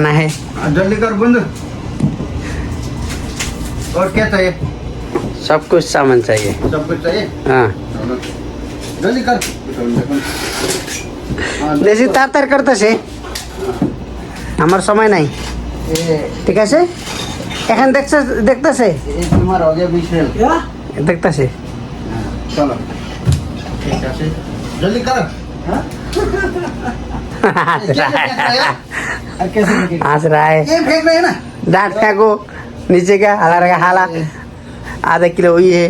ना है। जल्दी कर बंद। और क्या चाहिए? सब कुछ सामान चाहिए। सब कुछ चाहिए? हाँ जल्दी कर। देसी तार करता से हमार समय नहीं। ठीक है से এখন देखता से तुम्हारा हो गया 20 रेल। देखता से चलो ठीक है जल्दी कर। हंस रहा है। ये फेंक रहे हैं ना डांट फेंको नीचे का हाला रहेगा हाला आधा किलो वही है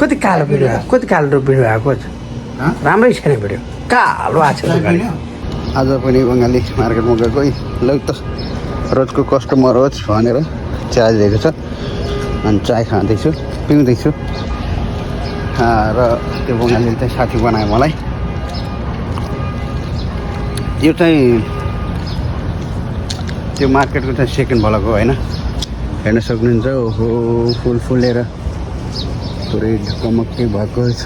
कति कालो भिडियो कुछ राम्रै छैन भिडियो कालो आएको छ। आज पनि बङ्गाली मार्केटमा गएको लौ त रोजको कस्टमर हो भनेर चाय दिएको छ अनि चाय खाँदैछु पिउँदैछु र त्यो बङ्गालीले चाहिँ साथी बनायो मलाई। यो चाहिँ त्यो मार्केटको चाहिँ सेकेन्ड भलको होइन हेर्न सक्नुहुन्छ। ओहो फुल फुलेर पुरै ढकमक्कै भएको छ।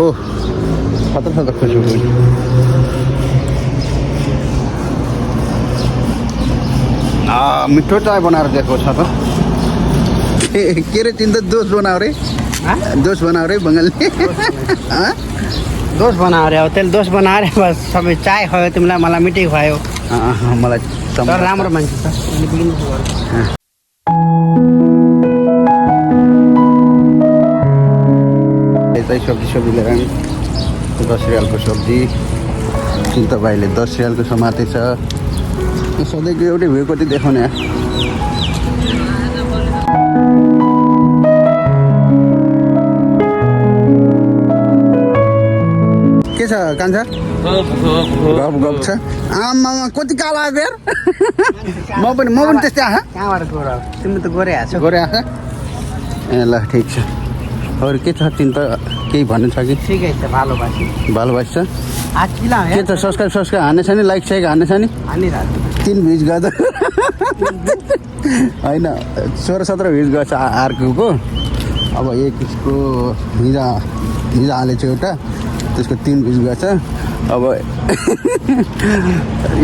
ओह खतरा खुसबु मिठो चाय बनाएर दिएको छ त। के रे तिमी त दोष बनाऊ रे बङ्गाली। दोष बना रहे हो तेल दोष बना रहे बस सबै चाय खायो तिमीलाई मलाई मिठै खुवायो। मलाई तर राम्रो मान्छे छ। सब्जी लिएर 10 रियालको सब्जी चिन्ता भाइले 10 रियालको समाते छ। सधैँको एउटै भ्यू कति देखाउने के छ कान्छा गफ छ। आमा कति कालो आएको यार। म पनि त्यस्तै आँखा कहाँबाट गोरा तिमी त गोरे आएको गोरे आँखा ए ल ठिक छ। अरू के छ तिमी त केही भन्नु छ कि? ठिकै छ भालोबासी छ। आज के छ सब्सक्राइब हान्ने छ नि लाइक साइक हान्ने छ नि? 3 भ्युज गयो त होइन 16-17 भ्युज गएछ अर्कोको। अब एकको हिजो हालेको एउटा त्यसको 3 भ्युज गएछ। अब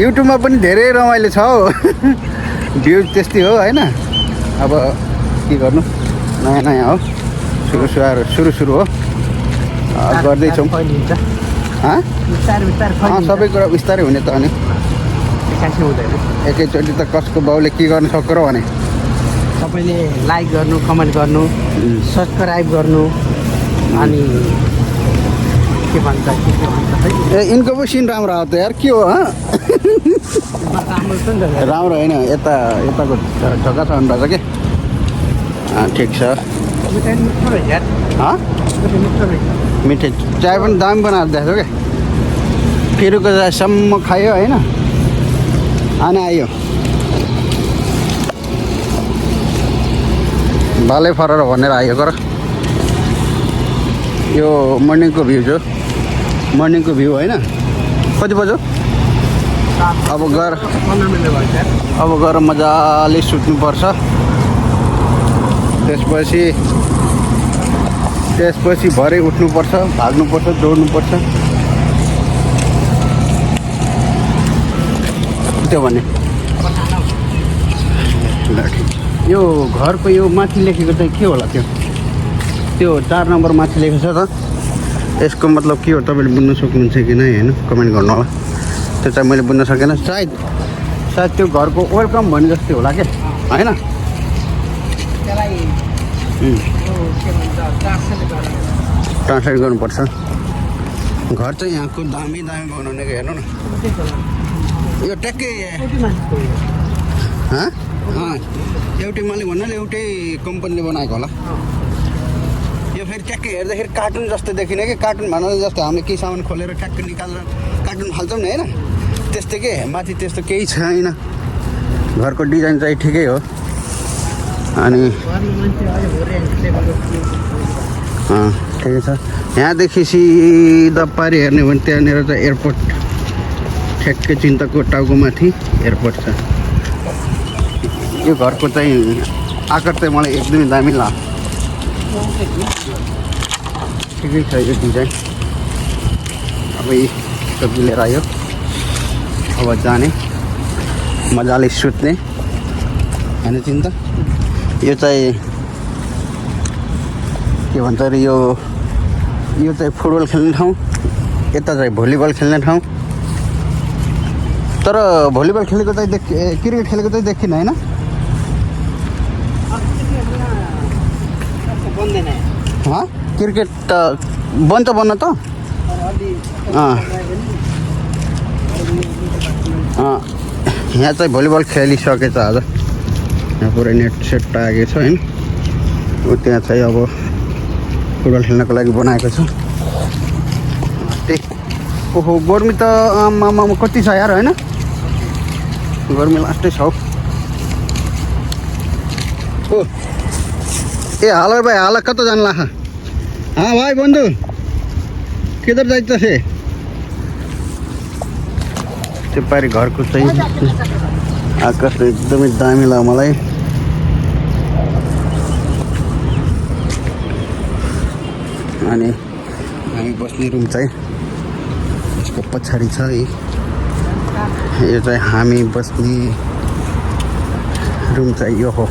युट्युबमा पनि धेरै रमाइलो छ हौ भ्युज त्यस्तै हो होइन। अब के गर्नु नयाँ हो सुरु हो गर्दैछौँ। सबै कुरा बिस्तारै हुने त अनि एकैचोटि त कसको बाउले के गर्नु सक्छ र भने सबैले लाइक गर्नु कमेन्ट गर्नु सब्सक्राइब गर्नु अनि के भन्छ ए यिनको पो सिन राम्रो आयो त यार के हो राम्रो होइन यताको जग्गा छ अन्दाज के ठिक छ। मिठै चाय पनि दामी बनाएर दिएको क्या। फिरुको चायसम्म खायो होइन अनि आयो भालै फरेर भनेर आयो गर। यो मर्निङको भ्यू होइन कति बज्यो अब गएर मजाले सुत्नुपर्छ। त्यसपछि भरे उठ्नुपर्छ भाग्नुपर्छ दौड्नुपर्छ त्यो भन्ने। यो घरको यो माथि लेखेको चाहिँ के होला त्यो 4 नम्बर माथि लेखेको छ त यसको मतलब के हो तपाईँले बुझ्न सक्नुहुन्छ कि नै होइन कमेन्ट गर्नु होला। त्यो चाहिँ मैले बुझ्न सकेन सायद त्यो घरको वेलकम भने जस्तै होला क्या होइन। ट्रान्सलेट गर्नुपर्छ। घर चाहिँ यहाँको दामी बनाउने हेर्नु न यो ट्याक्कै एउटै मालिक भन्नाले एउटै कम्पनीले बनाएको होला। यो फेरि ट्याक्कै हेर्दाखेरि कार्टुन जस्तो देखिने कि कार्टुन भन्नाले जस्तो हामीले केही सामान खोलेर ट्याक्कै निकालेर कार्टुन फाल्छौँ नि होइन त्यस्तै के माथि त्यस्तो केही छैन। घरको डिजाइन चाहिँ ठिकै हो अनि ठिकै छ। यहाँदेखि सिधा पारि हेर्ने भने त्यहाँनिर चाहिँ एयरपोर्ट ठ्याक्कै चिन्ताको टाउकोमाथि एयरपोर्ट छ। यो घरको चाहिँ आकार चाहिँ मलाई एकदमै दामी लाग्यो। ठिकै छ यो डिजाइन अब यी सब्जी लिएर आयो अब जाने मजाले सुत्ने होइन चिन्ता यो चाहिँ के भन्छ अरे यो चाहिँ फुटबल खेल्ने ठाउँ यता चाहिँ भलिबल खेल्ने ठाउँ तर भलिबल खेलेको चाहिँ क्रिकेट खेलेको चाहिँ देखिनँ होइन क्रिकेट त बन्छ बन्न त यहाँ चाहिँ भलिबल खेलिसकेछ आज यहाँ पुरै नेट सेट टागेको छ होइन त्यहाँ चाहिँ अब फुटबल खेल्नको लागि बनाएको छ त्यही ओहो गर्मी त आमामा कति छ यार होइन गर्मी लास्टै छ ओ ए हाल भाइ हाल कता जानु ला हाँ भाई बन्धु किधर जाइन्छ से त्यो पारि घरको चाहिँ आकाश एकदमै दामी लाग्यो मलाई अनि हामी बस्ने रुम चाहिँ यसको पछाडि छ है यो चाहिँ हामी बस्ने रुम चाहिँ यो हो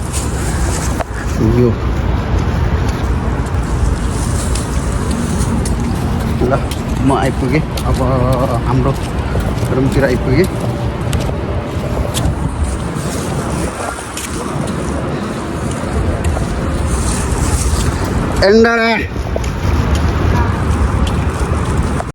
यो ल म आइपुगेँ अब हाम्रो रुमतिर आइपुगेँ एन्डरा